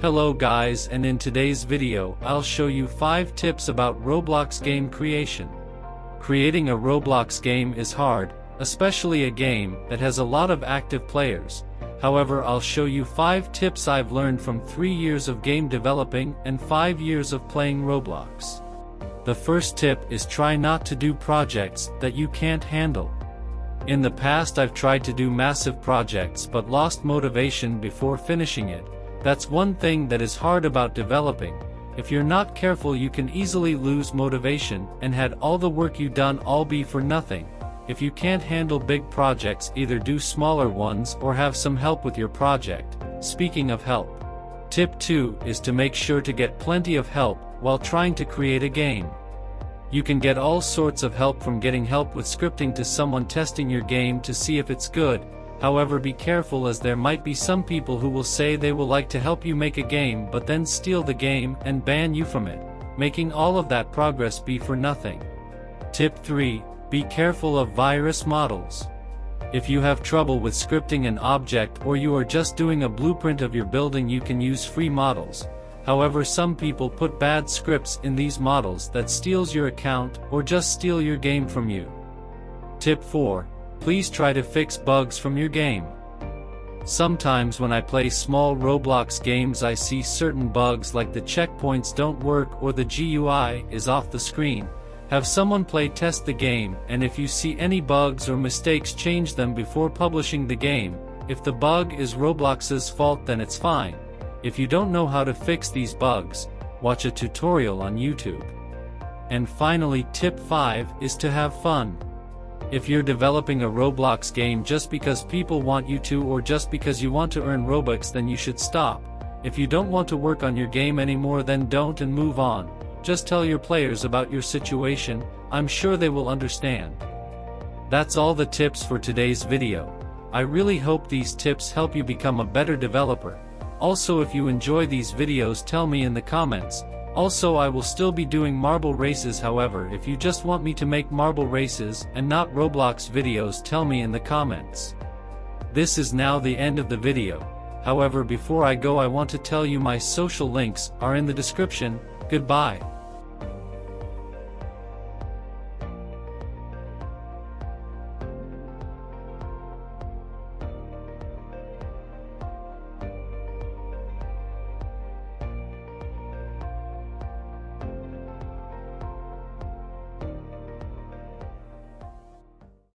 Hello guys, and in today's video, I'll show you 5 tips about Roblox game creation. Creating a Roblox game is hard, especially a game that has a lot of active players. However, I'll show you 5 tips I've learned from 3 years of game developing and 5 years of playing Roblox. The first tip is try not to do projects that you can't handle. In the past I've tried to do massive projects but lost motivation before finishing it. That's one thing that is hard about developing. If you're not careful, you can easily lose motivation and had all the work you've done all be for nothing. If you can't handle big projects, either do smaller ones or have some help with your project. Speaking of help, tip 2 is to make sure to get plenty of help while trying to create a game. You can get all sorts of help, from getting help with scripting to someone testing your game to see if it's good. However, be careful, as there might be some people who will say they will like to help you make a game but then steal the game and ban you from it, making all of that progress be for nothing. Tip 3. Be careful of virus models. If you have trouble with scripting an object or you are just doing a blueprint of your building, you can use free models. However, some people put bad scripts in these models that steals your account or just steal your game from you. Tip 4. Please try to fix bugs from your game. Sometimes when I play small Roblox games, I see certain bugs like the checkpoints don't work or the GUI is off the screen. Have someone play test the game, and if you see any bugs or mistakes, change them before publishing the game. If the bug is Roblox's fault, then it's fine. If you don't know how to fix these bugs, watch a tutorial on YouTube. And finally, tip 5 is to have fun. If you're developing a Roblox game just because people want you to, or just because you want to earn Robux, then you should stop. If you don't want to work on your game anymore, then don't and move on. Just tell your players about your situation. I'm sure they will understand. That's all the tips for today's video. I really hope these tips help you become a better developer. Also, if you enjoy these videos, tell me in the comments. Also, I will still be doing marble races. However, if you just want me to make marble races and not Roblox videos, tell me in the comments. This is now the end of the video. However, before I go, I want to tell you my social links are in the description. Goodbye.